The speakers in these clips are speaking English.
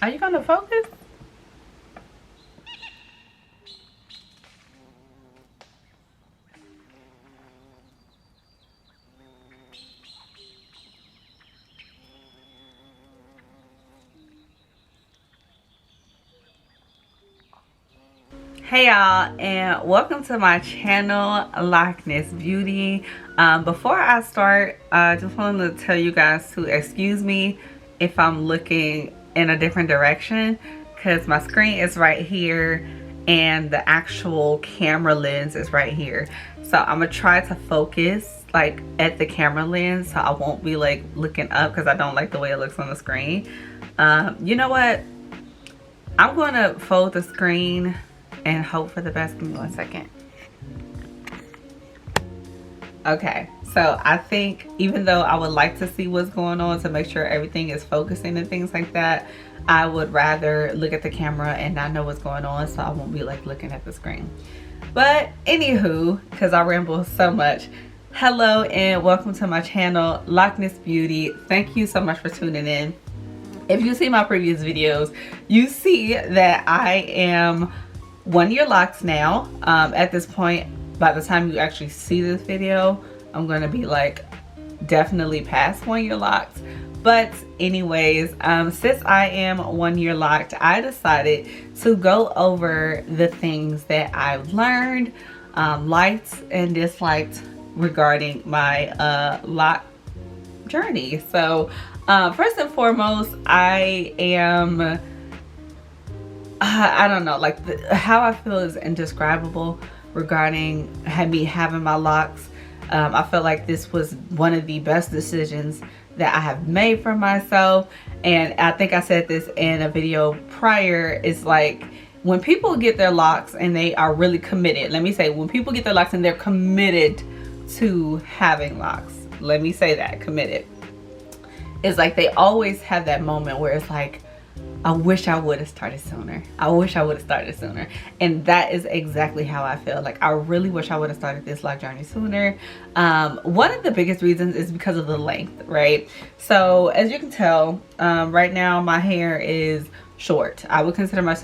Are you gonna focus? Hey y'all, and welcome to my channel, Locs Beauty. Before I start, I just wanted to tell you guys to excuse me if I'm looking in a different direction, because my screen is right here and the actual camera lens is right here. So I'm gonna try to focus like at the camera lens, so I won't be like looking up, because I don't like the way it looks on the screen. You know what? I'm gonna fold the screen and hope for the best. Give me 1 second. Okay, so I think even though I would like to see what's going on to make sure everything is focusing and things like that, I would rather look at the camera and not know what's going on, so I won't be like looking at the screen. But anywho, because I ramble so much, hello and welcome to my channel, Locs Beauty. Thank you so much for tuning in. If you see my previous videos, you see that I am 1 year locs now. At this point, by the time you actually see this video, I'm gonna be like definitely past 1 year locs. But anyways, since I am 1 year locked, I decided to go over the things that I've learned, liked and disliked regarding my lock journey. So first and foremost, I am I don't know, like how I feel is indescribable regarding me having my locs. I feel like this was one of the best decisions that I have made for myself, and I think I said this in a video prior. It's like when people get their locs and they are really committed. Let me say, when people get their locs and they're committed to having locs, let me say that, committed. It's like they always have that moment where it's like, I wish I would have started sooner. I wish I would have started sooner. And that is exactly how I feel. Like, I really wish I would have started this loc journey sooner. One of the biggest reasons is because of the length, right? So as you can tell, right now my hair is short. I would consider my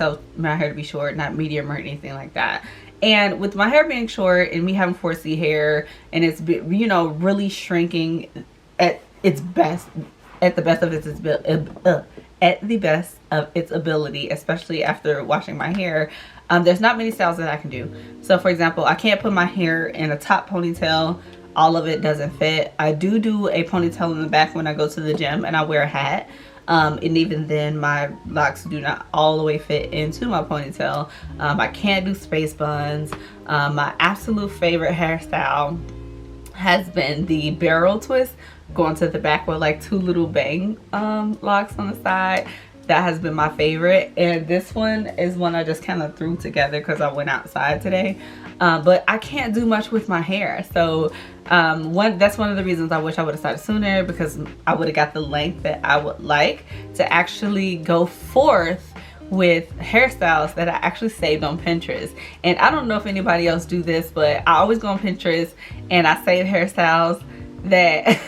hair to be short, not medium or anything like that. And with my hair being short and me having 4C hair, and it's, you know, really shrinking at its best, at the best of its ability, especially after washing my hair, there's not many styles that I can do. So for example, I can't put my hair in a top ponytail. All of it doesn't fit. I do a ponytail in the back when I go to the gym and I wear a hat, and even then my locks do not all the way fit into my ponytail. I can't do space buns. My absolute favorite hairstyle has been the barrel twist, going to the back with like two little bang locks on the side. That has been my favorite, and this one is one I just kind of threw together because I went outside today. But I can't do much with my hair, so that's one of the reasons I wish I would have started sooner, because I would have got the length that I would like to actually go forth with hairstyles that I actually saved on Pinterest. And I don't know if anybody else do this, but I always go on Pinterest and I save hairstyles that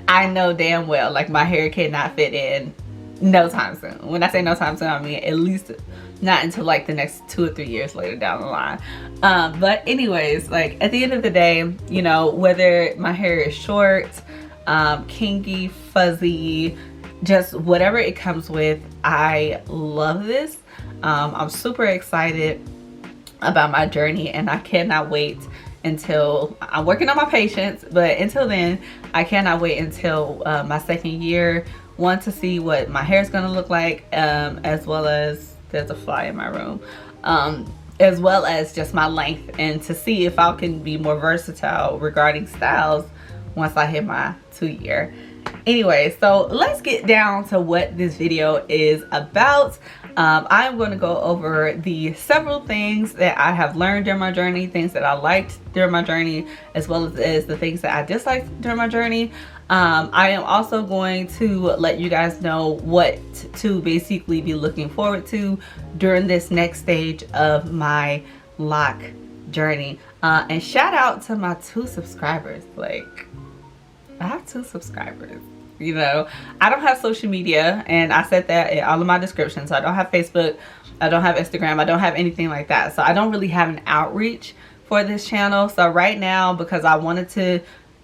I know damn well like my hair cannot fit in no time soon. When I say no time soon, I mean at least not until like the next 2 or 3 years later down the line. But anyways, like at the end of the day, you know, whether my hair is short, kinky, fuzzy, just whatever it comes with, I love this. I'm super excited about my journey, and I cannot wait until I'm working on my patience. But until then, I cannot wait until my second year, one, to see what my hair is going to look like, as well as, there's a fly in my room, as well as just my length, and to see if I can be more versatile regarding styles once I hit my 2 year. Anyway, so let's get down to what this video is about. I'm going to go over the several things that I have learned during my journey, things that I liked during my journey, as well as the things that I disliked during my journey. I am also going to let you guys know what to basically be looking forward to during this next stage of my loc journey. And shout out to my 2 subscribers. Like, I have 2 subscribers. you know. I don't have social media, and I said that in all of my descriptions. So I don't have Facebook, I don't have Instagram, I don't have anything like that. So I don't really have an outreach for this channel. So right now, because I wanted to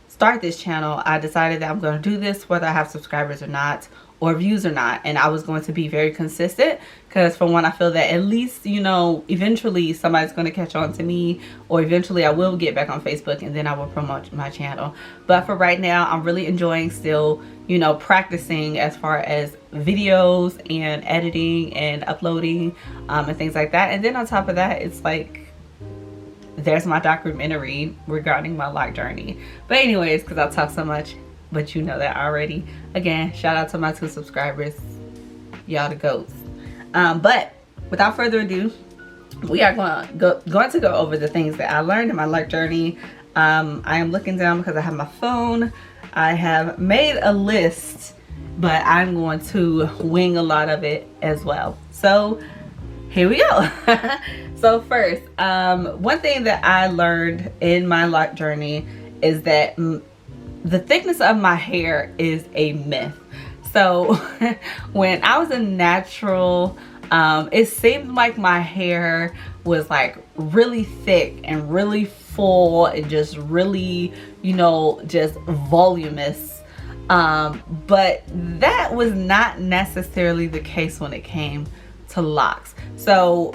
start this channel, I decided that I'm going to do this whether I have subscribers or not, or views or not. And I was going to be very consistent, because for one, I feel that at least, you know, eventually somebody's going to catch on to me, or eventually I will get back on Facebook and then I will promote my channel. But for right now, I'm really enjoying still, you know, practicing as far as videos and editing and uploading and things like that. And then on top of that, it's like, there's my documentary regarding my loc journey. But anyways, because I talk so much, but you know that already. Again, shout out to my 2 subscribers. Y'all the goats. But without further ado, we are going to go over the things that I learned in my loc journey. I am looking down because I have my phone. I have made a list, but I'm going to wing a lot of it as well. So here we go. So first, one thing that I learned in my loc journey is that the thickness of my hair is a myth. So when I was a natural, it seemed like my hair was like really thick and really full and just really, you know, just voluminous. But that was not necessarily the case when it came to locs. So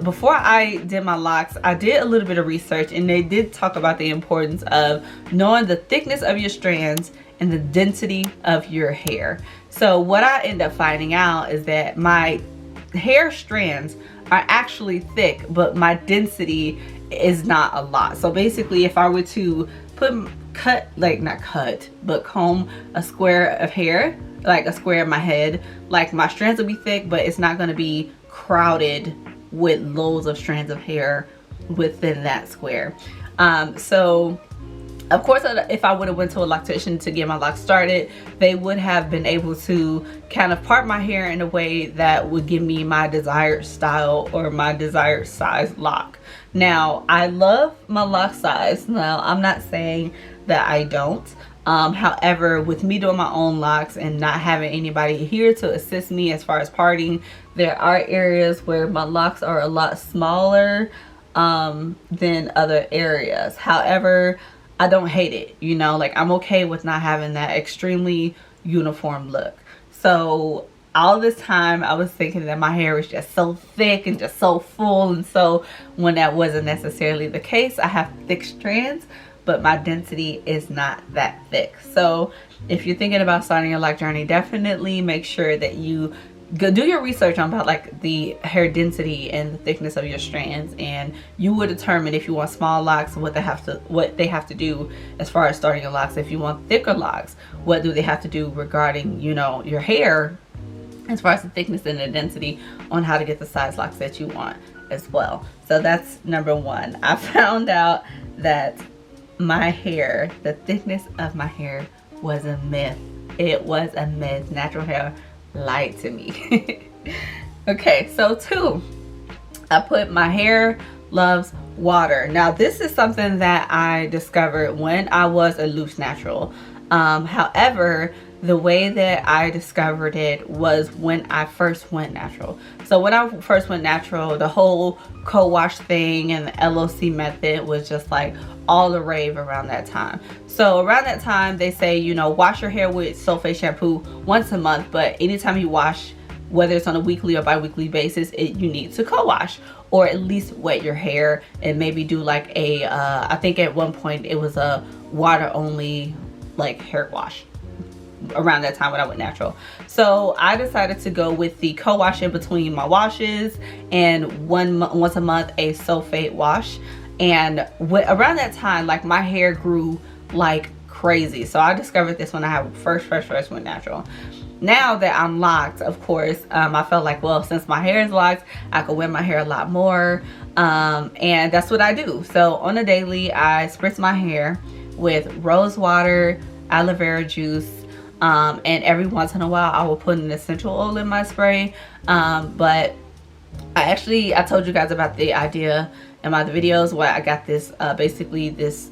before I did my locs, I did a little bit of research, and they did talk about the importance of knowing the thickness of your strands and the density of your hair. So what I end up finding out is that my hair strands are actually thick, but my density is not a lot. So basically, if I were to comb a square of hair, like a square of my head, like my strands will be thick, but it's not going to be crowded with loads of strands of hair within that square. So of course, if I would have went to a loctician to get my locs started, they would have been able to kind of part my hair in a way that would give me my desired style or my desired size loc. Now, I love my loc size. Now, I'm not saying that I don't. However, with me doing my own locs and not having anybody here to assist me as far as parting, there are areas where my locs are a lot smaller than other areas. However, I don't hate it, you know, like I'm okay with not having that extremely uniform look. So all this time I was thinking that my hair was just so thick and just so full, and so when that wasn't necessarily the case, I have thick strands, but my density is not that thick. So if you're thinking about starting a loc journey, definitely make sure that you go do your research on about like the hair density and the thickness of your strands, and you will determine if you want small locs, what they have to do as far as starting your locs. If you want thicker locs, what do they have to do regarding, you know, your hair as far as the thickness and the density, on how to get the size locs that you want as well. So that's number one. I found out that my hair, the thickness of my hair, was a myth. It was a myth. Natural hair lied to me. Okay, so 2, I put my hair loves water. Now this is something that I discovered when I was a loose natural. However, the way that I discovered it was when I first went natural. So when I first went natural, the whole co-wash thing and the LOC method was just like all the rave around that time. So around that time, they say, you know, wash your hair with sulfate shampoo once a month, but anytime you wash, whether it's on a weekly or bi-weekly basis, you need to co-wash, or at least wet your hair and maybe do like a, I think at one point it was a water only like hair wash around that time when I went natural. So I decided to go with the co-wash in between my washes, and once a month a sulfate wash. And around that time, like my hair grew like crazy. So I discovered this when I first went natural. Now that I'm locked, of course, I felt like, well, since my hair is locked, I could wear my hair a lot more, and that's what I do. So on a daily, I spritz my hair with rose water, aloe vera juice, and every once in a while I will put an essential oil in my spray. But I told you guys about the idea in my other videos where I got this basically this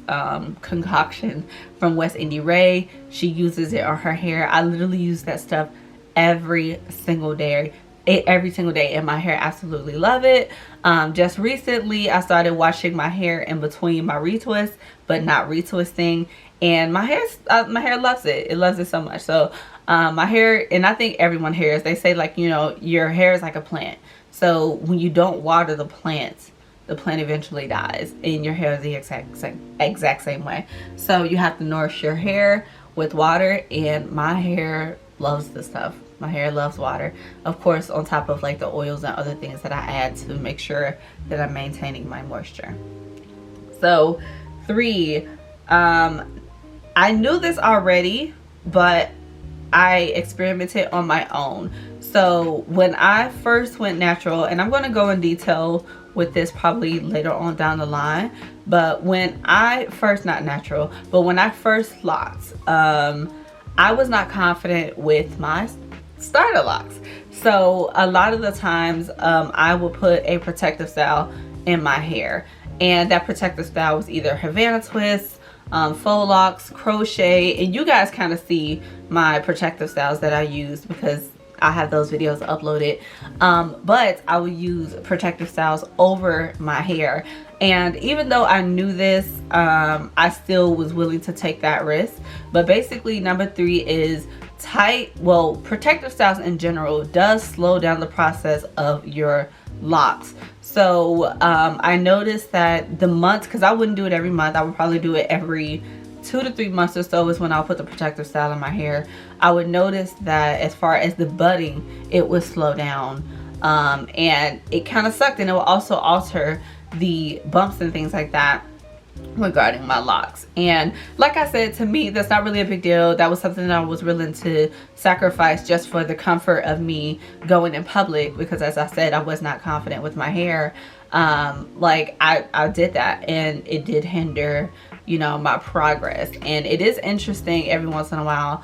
concoction from West Indy Ray. She uses it on her hair. I literally use that stuff every single day. And my hair absolutely love it. Just recently I started washing my hair in between my retwists, but not retwisting, and my hair loves it. It loves it so much. So my hair, and I think everyone hairs, they say, like, you know, your hair is like a plant. So when you don't water the plant eventually dies, and your hair is the exact same way. So you have to nourish your hair with water, and my hair loves this stuff. My hair loves water, of course, on top of like the oils and other things that I add to make sure that I'm maintaining my moisture. So 3, I knew this already, but I experimented on my own. So when I first went natural, and I'm going to go in detail with this probably later on down the line, but when I first, not natural, but when I first locked, I was not confident with my starter locks. So a lot of the times I will put a protective style in my hair, and that protective style was either Havana twists, faux locks, crochet, and you guys kind of see my protective styles that I use because I have those videos uploaded. But I would use protective styles over my hair, and even though I knew this, I still was willing to take that risk. But basically number 3 is protective styles in general does slow down the process of your locks. So I noticed that the months, because I wouldn't do it every month, I would probably do it every 2 to 3 months or so is when I'll put the protective style in my hair. I would notice that as far as the budding, it would slow down, and it kind of sucked, and it will also alter the bumps and things like that regarding my locks. And like I said, to me, that's not really a big deal. That was something that I was willing to sacrifice just for the comfort of me going in public, because as I said, I was not confident with my hair. Like I did that, and it did hinder, you know, my progress. And it is interesting every once in a while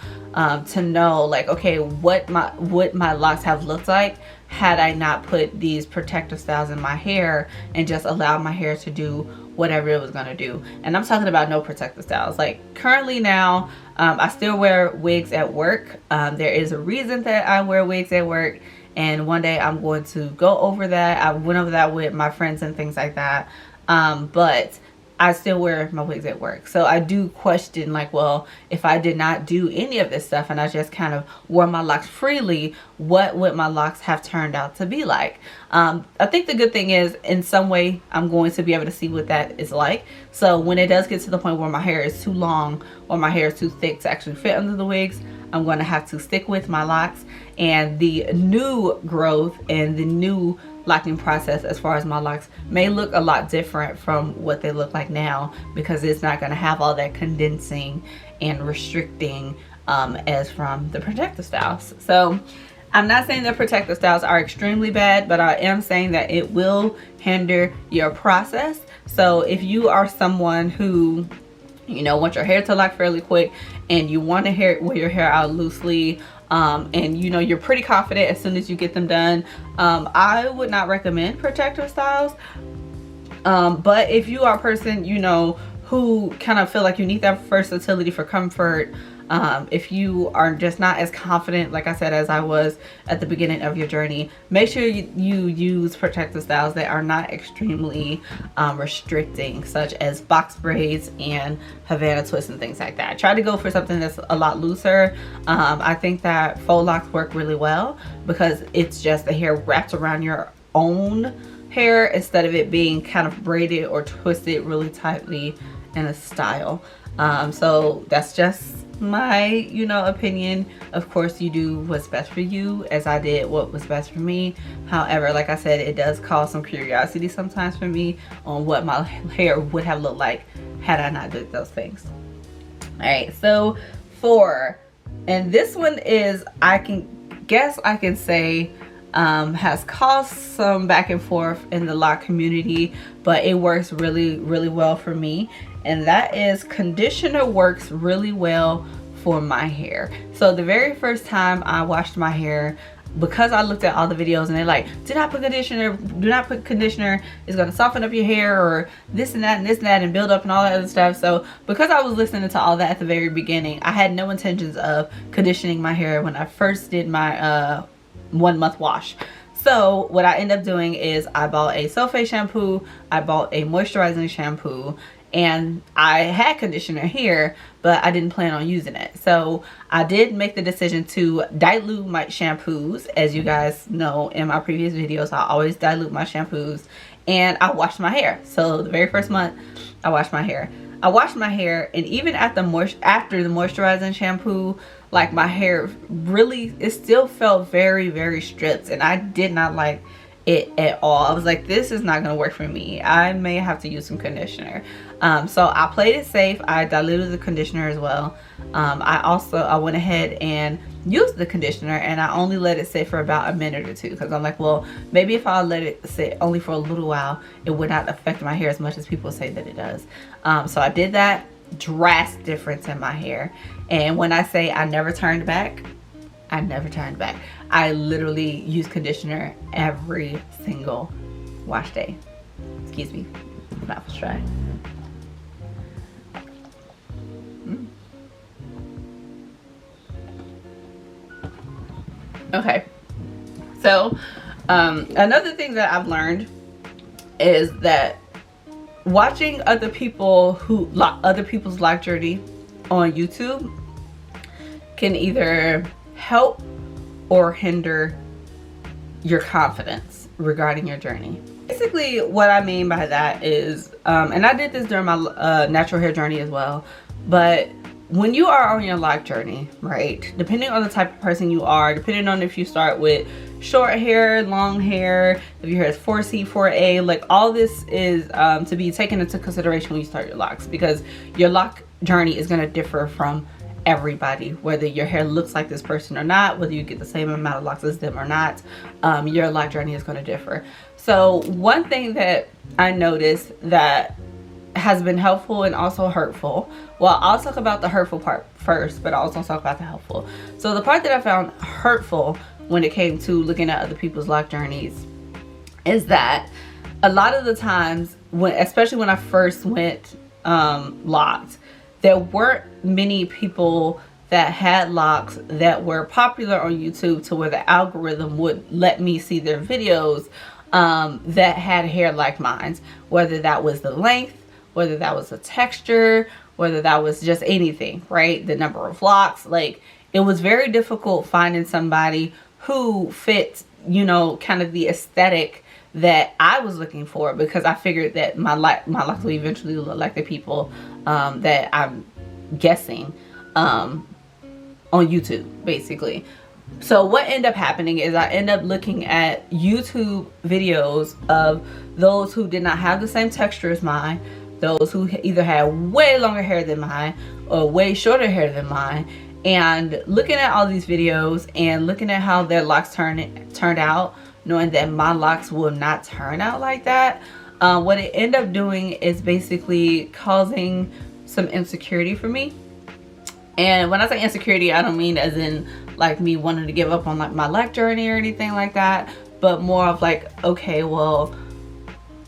to know, like, okay, what my locks have looked like had I not put these protective styles in my hair and just allowed my hair to do whatever it was gonna do. And I'm talking about no protective styles. Like currently now, I still wear wigs at work. There is a reason that I wear wigs at work, and one day I'm going to go over that. I went over that with my friends and things like that. But I still wear my wigs at work. So I do question, like, well, if I did not do any of this stuff and I just kind of wore my locks freely, what would my locks have turned out to be like? I think the good thing is, in some way, I'm going to be able to see what that is like. So when it does get to the point where my hair is too long or my hair is too thick to actually fit under the wigs, I'm going to have to stick with my locks, and the new growth and the new locking process as far as my locks may look a lot different from what they look like now, because it's not going to have all that condensing and restricting as from the protective styles. So I'm not saying that protective styles are extremely bad, but I am saying that it will hinder your process. So if you are someone who, you know, want your hair to lock fairly quick, and you want to wear your hair out loosely, and you know you're pretty confident as soon as you get them done, I would not recommend protective styles. But if you are a person, you know, who kind of feel like you need that versatility for comfort, if you are just not as confident, like I said, as I was at the beginning of your journey, make sure you use protective styles that are not extremely restricting, such as box braids and Havana twists and things like that. Try to go for something that's a lot looser. I think that faux locks work really well because it's just the hair wrapped around your own hair instead of it being kind of braided or twisted really tightly in a style. So that's just my, you know, opinion. Of course, you do what's best for you, as I did what was best for me. However, like I said, it does cause some curiosity sometimes for me on what my hair would have looked like had I not did those things. All right, so 4, and this one is, I can say has caused some back and forth in the lock community, but it works really well for me, and that is conditioner works really well for my hair. So the very first time I washed my hair, because I looked at all the videos and they're like, do not put conditioner, it's gonna soften up your hair, or this and that and this and that, and build up and all that other stuff. So because I was listening to all that at the very beginning, I had no intentions of conditioning my hair when I first did my 1 month wash. So what I end up doing is I bought a sulfate shampoo, I bought a moisturizing shampoo, and I had conditioner here, but I didn't plan on using it. So I did make the decision to dilute my shampoos. As you guys know in my previous videos, I always dilute my shampoos, and I washed my hair. So the very first month I washed my hair. And even at the after the moisturizing shampoo, like my hair really, it still felt very, very stripped, and I did not like it at all. I was like, this is not gonna work for me. I may have to use some conditioner. So I played it safe. I diluted the conditioner as well. I went ahead and used the conditioner, and I only let it sit for about a minute or two, because I'm like, well, maybe if I let it sit only for a little while, it would not affect my hair as much as people say that it does. So I did that. Drastic difference in my hair. And when I say I never turned back, I never turned back. I literally use conditioner every single wash day. Excuse me, mouth was dry. Okay, so another thing that I've learned is that watching other people's life journey on YouTube can either help or hinder your confidence regarding your journey. Basically, what I mean by that is, and I did this during my natural hair journey as well, but when you are on your life journey, right, depending on the type of person you are, depending on if you start with short hair, long hair, if your hair is 4C, 4A, like all this is to be taken into consideration when you start your locks, because your lock journey is going to differ from everybody, whether your hair looks like this person or not, whether you get the same amount of locks as them or not. Your lock journey is going to differ. So one thing that I noticed that has been helpful and also hurtful, well, I'll talk about the hurtful part first, but I'll also talk about the helpful. So the part that I found hurtful when it came to looking at other people's lock journeys is that a lot of the times, especially when I first went locked, there weren't many people that had locks that were popular on YouTube to where the algorithm would let me see their videos that had hair like mine, whether that was the length, whether that was the texture, whether that was just anything, right? The number of locks. Like, it was very difficult finding somebody who fit, you know, kind of the aesthetic that I was looking for, because I figured that my locks would eventually look like the people that I'm guessing on YouTube, basically. So what ended up happening is I end up looking at YouTube videos of those who did not have the same texture as mine, those who either had way longer hair than mine or way shorter hair than mine, and looking at all these videos and looking at how their locks turned out, knowing that my locks will not turn out like that, what it ended up doing is basically causing some insecurity for me. And when I say insecurity, I don't mean as in like me wanting to give up on like my lock journey or anything like that, but more of like, okay, well,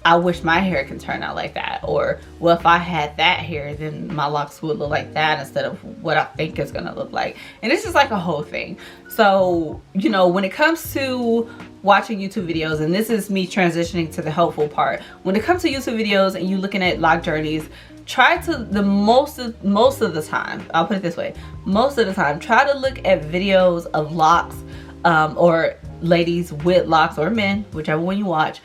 I wish my hair can turn out like that, or well, if I had that hair, then my locks would look like that instead of what I think it's gonna look like. And this is like a whole thing. So, you know, when it comes to watching YouTube videos, and this is me transitioning to the helpful part, when it comes to YouTube videos and you looking at lock journeys, try to, most of the time, I'll put it this way, most of the time, try to look at videos of locks, or ladies with locks, or men, whichever one you watch,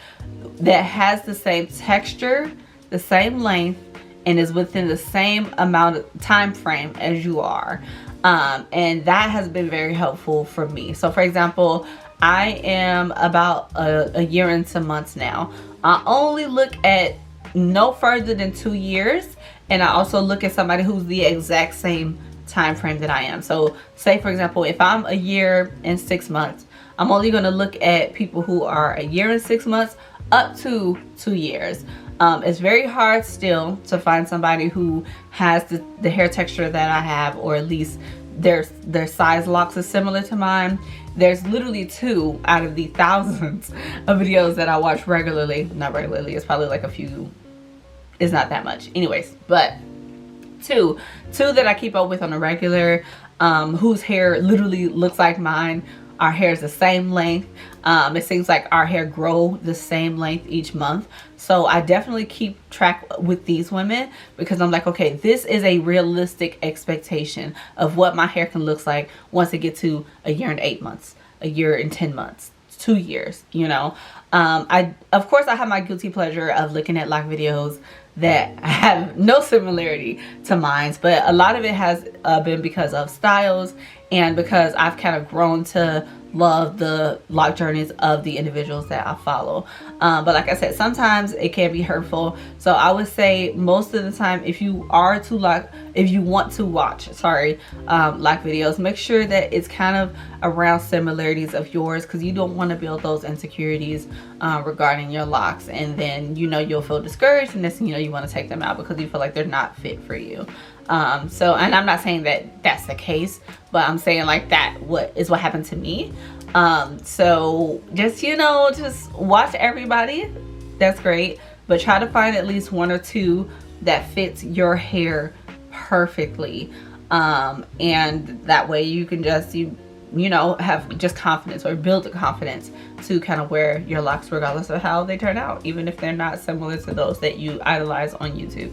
that has the same texture, the same length, and is within the same amount of time frame as you are. And that has been very helpful for me. So for example, I am about a year into months now. I only look at no further than 2 years, and I also look at somebody who's the exact same time frame that I am. So say for example, if I'm a year and 6 months, I'm only going to look at people who are a year and 6 months up to 2 years. It's very hard still to find somebody who has the hair texture that I have, or at least their size locks is similar to mine. there's literally 2 out of the thousands of videos that I watch regularly. Not regularly, it's probably like a few, it's not that much anyways, but two that I keep up with on a regular, whose hair literally looks like mine. Our hair is the same length. It seems like our hair grow the same length each month. So I definitely keep track with these women because I'm like, okay, this is a realistic expectation of what my hair can look like once it gets to a year and 8 months, a year and 10 months, 2 years, you know. Of course I have my guilty pleasure of looking at lock videos that have no similarity to mine, but a lot of it has been because of styles and because I've kind of grown to love the lock journeys of the individuals that I follow. But like I said, sometimes it can be hurtful. So I would say most of the time, if you want to watch lock videos, make sure that it's kind of around similarities of yours, because you don't want to build those insecurities regarding your locks, and then you'll feel discouraged, and next thing you want to take them out because you feel like they're not fit for you. So, and I'm not saying that that's the case, but I'm saying like what happened to me. So just just watch everybody, that's great, but try to find at least 1 or 2 that fits your hair perfectly, and that way you can just have just confidence, or build the confidence to kind of wear your locks regardless of how they turn out, even if they're not similar to those that you idolize on YouTube.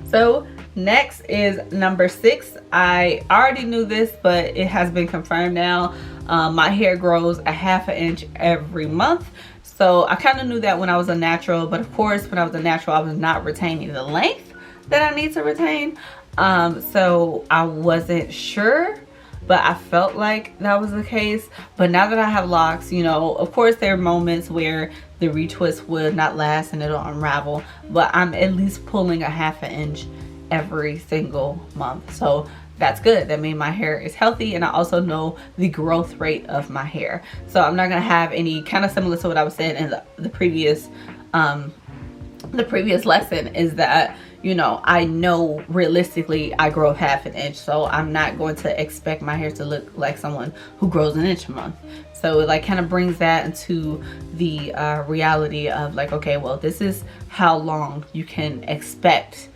So next is number 6. I already knew this, but it has been confirmed now. My hair grows a ½ inch every month. So I kind of knew that when I was a natural, but of course when I was a natural I was not retaining the length that I need to retain. So I wasn't sure, but I felt like that was the case. But now that I have locks, of course there are moments where the retwist would not last and it'll unravel, but I'm at least pulling a ½ inch every single month. So that's good. That means my hair is healthy, and I also know the growth rate of my hair. So I'm not gonna have any, kind of similar to what I was saying in the previous lesson, is that I know realistically I grow ½ inch, so I'm not going to expect my hair to look like someone who grows 1 inch a month. So it like kind of brings that into the reality of like, okay, well, this is how long you can expect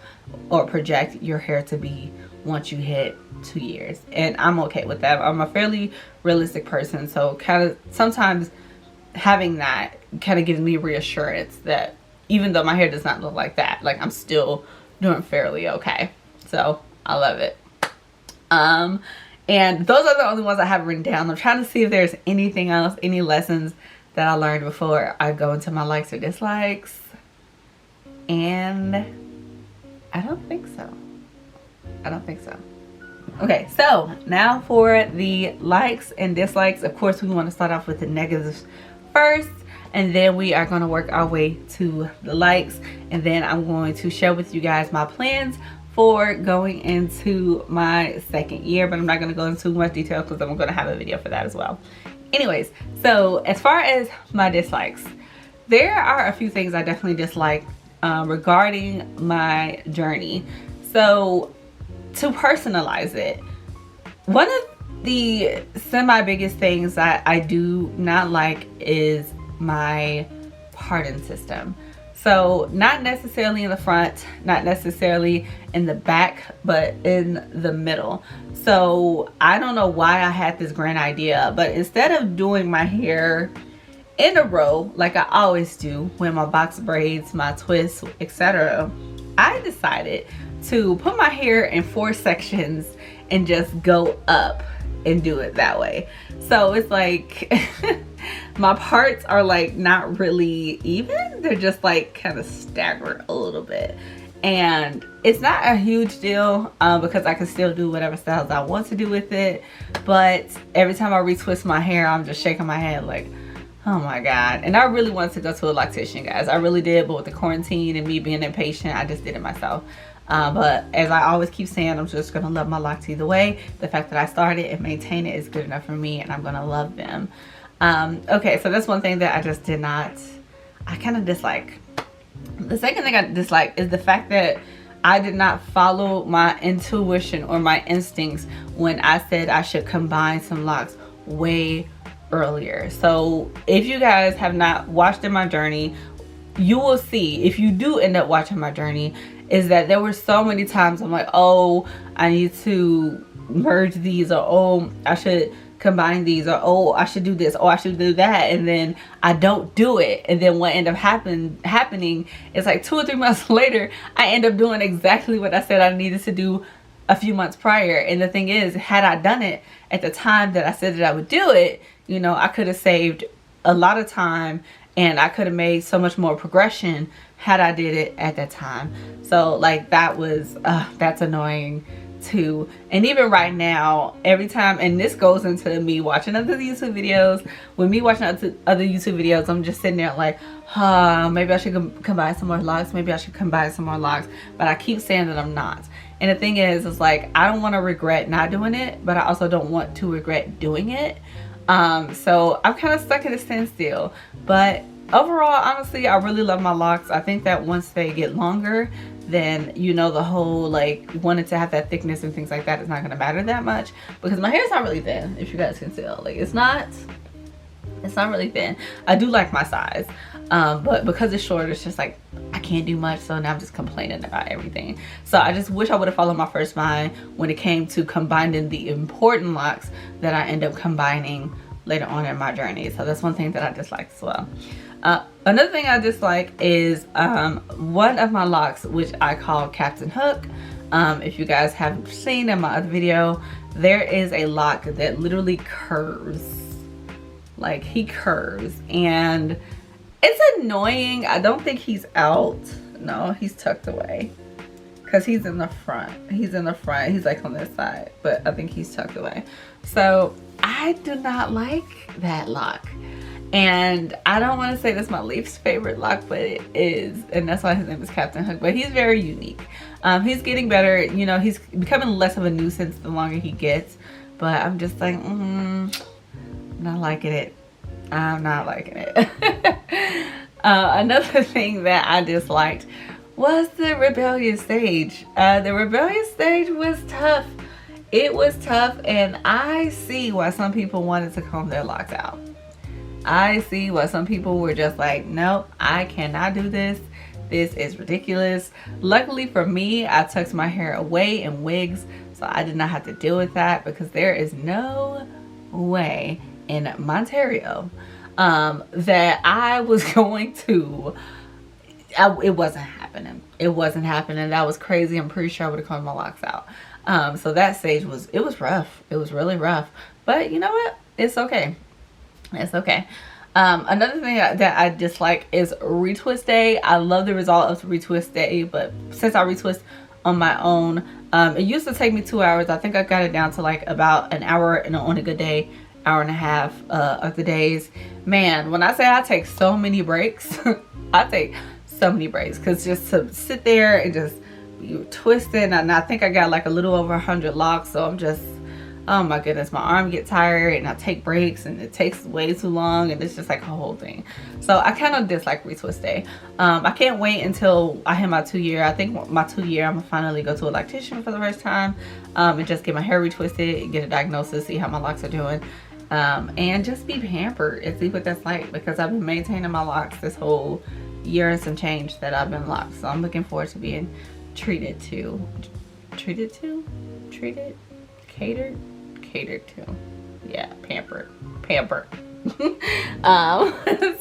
or project your hair to be once you hit 2 years, and I'm okay with that. I'm a fairly realistic person, so kind of sometimes having that kind of gives me reassurance that even though my hair does not look like that, like I'm still doing fairly okay. So I love it. And those are the only ones I have written down. I'm trying to see if there's anything else, any lessons that I learned before I go into my likes or dislikes, and I don't think so. Okay, so now for the likes and dislikes. Of course, we want to start off with the negatives first, and then we are going to work our way to the likes, and then I'm going to share with you guys my plans for going into my 2nd year, but I'm not going to go into too much detail because I'm going to have a video for that as well. Anyways, so as far as my dislikes, there are a few things I definitely dislike regarding my journey. So to personalize it, one of the biggest things that I do not like is my parting system. So not necessarily in the front, not necessarily in the back, but in the middle. So I don't know why I had this grand idea, but instead of doing my hair in a row like I always do with my box braids, my twists, etc., I decided to put my hair in 4 sections and just go up and do it that way. So it's like my parts are like not really even, they're just like kind of staggered a little bit, and it's not a huge deal because I can still do whatever styles I want to do with it. But every time I retwist my hair, I'm just shaking my head like, oh my god. And I really wanted to go to a loctician, guys, I really did, but with the quarantine and me being impatient, I just did it myself. But as I always keep saying, I'm just gonna love my locks either way. The fact that I started and maintain it is good enough for me, and I'm gonna love them. Okay, so that's one thing that I just did not, I kind of dislike. The second thing I dislike is the fact that I did not follow my intuition or my instincts when I said I should combine some locks way earlier. So if you guys have not watched in my journey, you will see, if you do end up watching my journey, is that there were so many times I'm like, oh, I need to merge these, or oh, I should combine these, or oh, I should do this, or I should do that, and then I don't do it. And then what ended up happening is like 2 or 3 months later, I end up doing exactly what I said I needed to do a few months prior. And the thing is, had I done it at the time that I said that I would do it, you know, I could have saved a lot of time, and I could have made so much more progression had I did it at that time. So like that was, that's annoying too. And even right now, every time, and this goes into me watching other YouTube videos, when me watching other YouTube videos, I'm just sitting there like, maybe I should combine some more locs, maybe I should combine some more locs, but I keep saying that I'm not. And the thing is, it's like, I don't want to regret not doing it, but I also don't want to regret doing it. So I'm kind of stuck at a standstill, but overall, honestly, I really love my locs. I think that once they get longer, then, you know, the whole like wanting to have that thickness and things like that is not going to matter that much, because my hair is not really thin, if you guys can tell. Like it's not really thin. I do like my size, but because it's short, it's just like I can't do much. So now I'm just complaining about everything. So I just wish I would have followed my first mind when it came to combining the important locs that I end up combining later on in my journey. So that's one thing that I dislike as well. Another thing I dislike is one of my locs, which I call Captain Hook. If you guys haven't seen in my other video, there is a loc that literally curves. Like he curves, and it's annoying. I don't think he's out. No, he's tucked away, because he's in the front. He's in the front. He's like on this side, but I think he's tucked away. So I do not like that loc. And I don't want to say that's my least favorite loc, but it is, and that's why his name is Captain Hook. But he's very unique. He's getting better. You know, he's becoming less of a nuisance the longer he gets. But I'm just like, not liking it. I'm not liking it. Another thing that I disliked was the rebellious stage. The rebellious stage was tough. It was tough, and I see why some people wanted to comb their locs out. I see why some people were just like, nope, I cannot do this. This is ridiculous. Luckily for me, I tucked my hair away in wigs, so I did not have to deal with that, because there is no way in Ontario that I was going to, it wasn't happening. It wasn't happening. That was crazy. I'm pretty sure I would have combed my locs out. So that stage was rough. It was really rough, but you know what? It's okay. It's okay. Another thing that I dislike is retwist day. I love the result of retwist day, but since I retwist on my own, it used to take me 2 hours. I think I got it down to like about an hour, and on a good day, hour and a half of the days. Man, when I say I take so many breaks, I take so many breaks, because just to sit there and just you twist it, and I think I got like a little over 100 locs, so I'm just, oh my goodness, my arm gets tired, and I take breaks, and it takes way too long, and it's just like a whole thing. So I kind of dislike retwist day. I can't wait until I hit my 2 year. I think my 2 year, I'm gonna finally go to a loctician for the first time, and just get my hair retwisted, get a diagnosis, see how my locs are doing, and just be pampered and see what that's like, because I've been maintaining my locs this whole year and some change that I've been locked. So I'm looking forward to being catered to, yeah, pampered.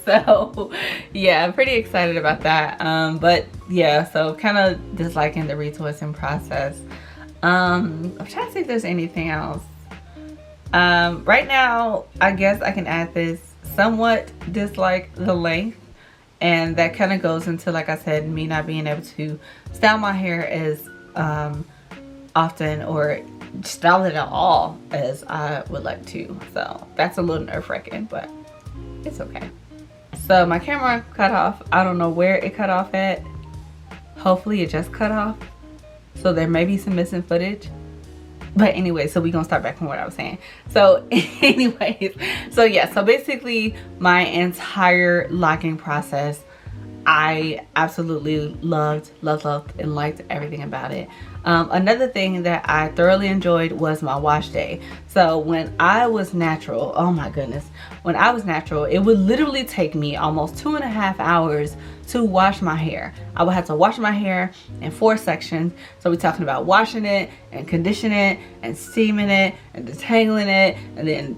So yeah, I'm pretty excited about that. But yeah, so kind of disliking the retwisting process. I'm trying to see if there's anything else. Right now, I guess I can add this: somewhat dislike the length. And that kind of goes into, like I said, me not being able to style my hair as often, or style it at all as I would like to. So that's a little nerve-wracking, but it's okay. So my camera cut off. I don't know where it cut off at. Hopefully it just cut off. So there may be some missing footage. But anyway, so we're gonna start back from what I was saying. So anyways, so yeah, so basically my entire locking process, I absolutely loved and liked everything about it. Another thing that I thoroughly enjoyed was my wash day. So when I was natural, oh my goodness, when I was natural, it would literally take me almost 2.5 hours to wash my hair. I would have to wash my hair in 4 sections. So we're talking about washing it and conditioning it and steaming it and detangling it and then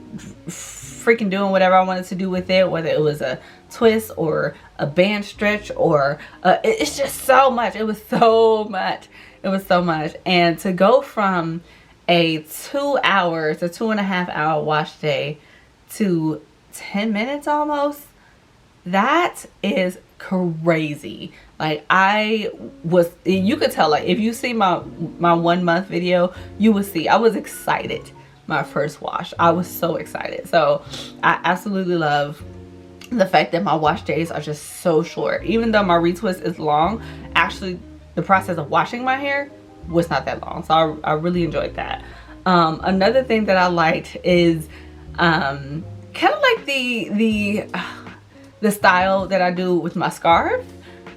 freaking doing whatever I wanted to do with it, whether it was a twist or a band stretch or it's just so much. It was so much. It was so much. And to go from a 2 hours to 2.5 hour wash day to 10 minutes almost, that is crazy. Like you could tell, like if you see my 1 month video, you will see I was excited. My first wash, I was so excited. So I absolutely love the fact that my wash days are just so short. Even though my retwist is long, actually the process of washing my hair was not that long. So I really enjoyed that. Another thing that I liked is kind of like the style that I do with my scarf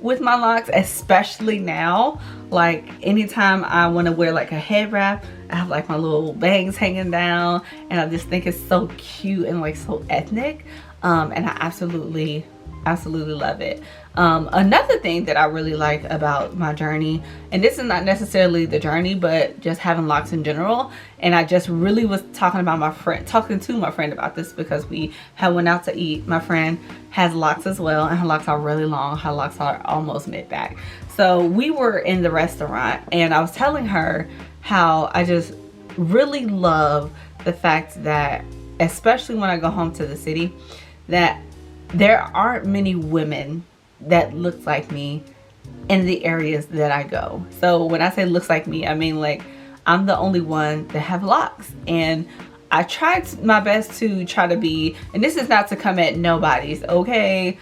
with my locks, especially now. Like anytime I want to wear like a head wrap, I have like my little bangs hanging down, and I just think it's so cute and like so ethnic. And I absolutely love it. Another thing that I really like about my journey, and this is not necessarily the journey, but just having locks in general, and I just really was talking to my friend about this because we had went out to eat. My friend has locks as well, and her locks are really long. Her locks are almost mid-back. So we were in the restaurant, and I was telling her how I just really love the fact that, especially when I go home to the city, that there aren't many women that look like me in the areas that I go. So when I say looks like me, I mean like I'm the only one that have locks. And I tried my best to try to be, and this is not to come at nobody's, okay?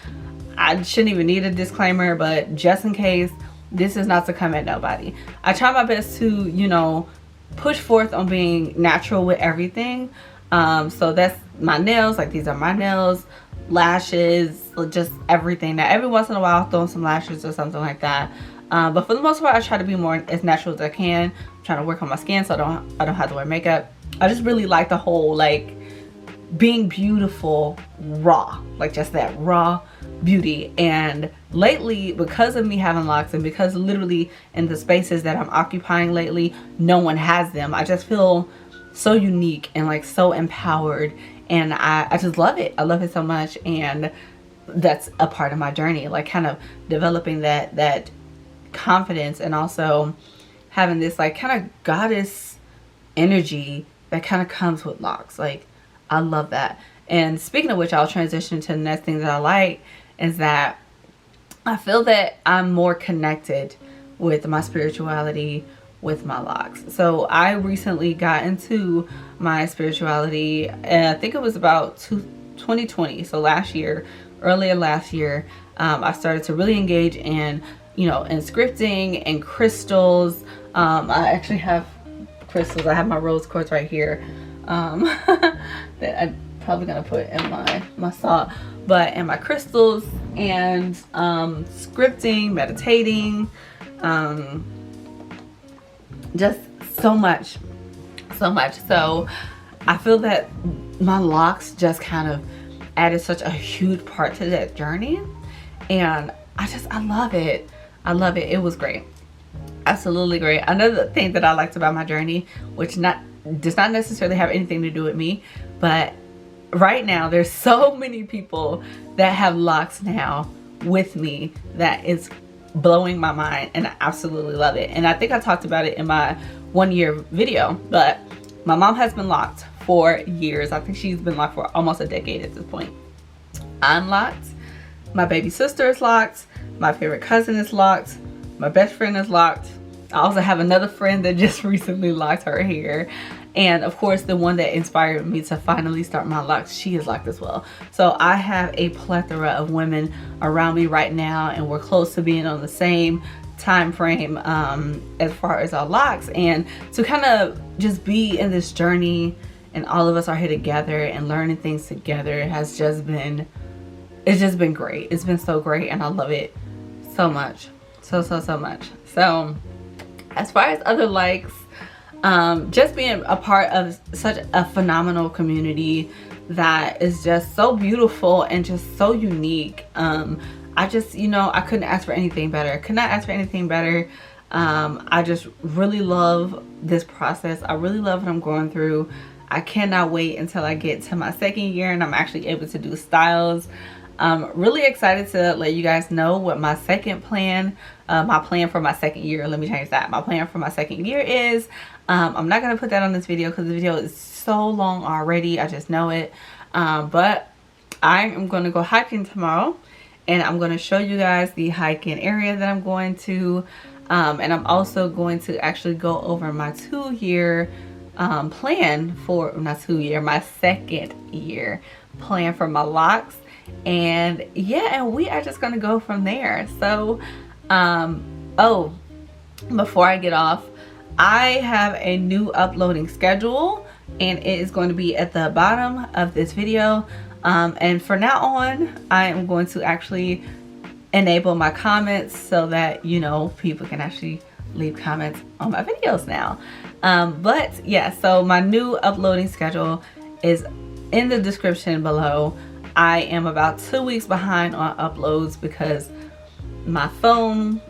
I shouldn't even need a disclaimer, but just in case, this is not to come at nobody. I try my best to, you know, push forth on being natural with everything. So that's my nails, like these are my nails, lashes, just everything. Now every once in a while I'll throw in some lashes or something like that, but for the most part I try to be more as natural as I can. I'm trying to work on my skin so I don't have to wear makeup. I just really like the whole like being beautiful raw, like just that raw beauty. And lately, because of me having locks and because literally in the spaces that I'm occupying lately no one has them, I just feel so unique and like so empowered, and I just love it. I love it so much, and that's a part of my journey, like kind of developing that confidence, and also having this like kind of goddess energy that kind of comes with locks. Like I love that. And speaking of which, I'll transition to the next thing that I like, is that I feel that I'm more connected with my spirituality with my locks. So I recently got into my spirituality, I think it was about 2020, so last year, earlier last year. I started to really engage in, you know, in scripting and crystals. I actually have crystals. I have my rose quartz right here, that I'm probably gonna put in my salt, but in my crystals, and scripting, meditating, just so much. So I feel that my locks just kind of added such a huge part to that journey, and I love it. It was great, absolutely great. Another thing that I liked about my journey, which does not necessarily have anything to do with me, but right now there's so many people that have locks now with me that is blowing my mind, and I absolutely love it. And I think I talked about it in my 1 year video, but my mom has been locked for years. I think she's been locked for almost a decade at this point. I'm locked, my baby sister is locked, my favorite cousin is locked, my best friend is locked. I also have another friend that just recently locked her hair. And of course, the one that inspired me to finally start my locks, she is locked as well. So I have a plethora of women around me right now, and we're close to being on the same time frame as far as our locks. And to kind of just be in this journey, and all of us are here together and learning things together, has just been, it's just been great. It's been so great, and I love it so much. So much. So As far as other likes, just being a part of such a phenomenal community that is just so beautiful and just so unique. I just, you know, I couldn't ask for anything better. I could not ask for anything better. I just really love this process. I really love what I'm going through. I cannot wait until I get to my second year and I'm actually able to do styles. I'm really excited to let you guys know what my second plan, my plan for my second year, let me change that. My plan for my second year is, I'm not going to put that on this video because the video is so long already. I just know it. But I am going to go hiking tomorrow and I'm going to show you guys the hiking area that I'm going to. And I'm also going to actually go over my 2-year plan for, not 2-year, my second year plan for my Locs. And yeah, and we are just gonna go from there. So oh, before I get off, I have a new uploading schedule and it is going to be at the bottom of this video. And for now on, I am going to actually enable my comments so that, you know, people can actually leave comments on my videos now. But yeah, so my new uploading schedule is in the description below. I am about 2 weeks behind on uploads because my phone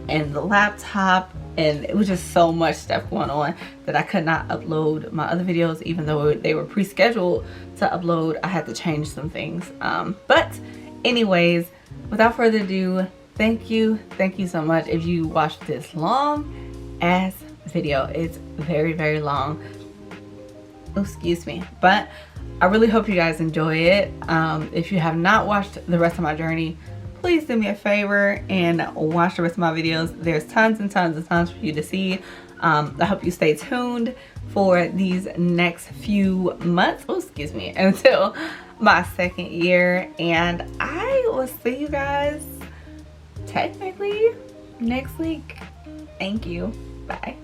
and the laptop, and it was just so much stuff going on that I could not upload my other videos. Even though they were pre-scheduled to upload, I had to change some things. But anyways, without further ado, thank you so much. If you watched this long ass video, it's very, very long. Oh, excuse me, but I really hope you guys enjoy it. If you have not watched the rest of my journey, please do me a favor and watch the rest of my videos. There's tons and tons and tons for you to see. I hope you stay tuned for these next few months, oh excuse me, until my second year, and I will see you guys technically next week. Thank you. Bye.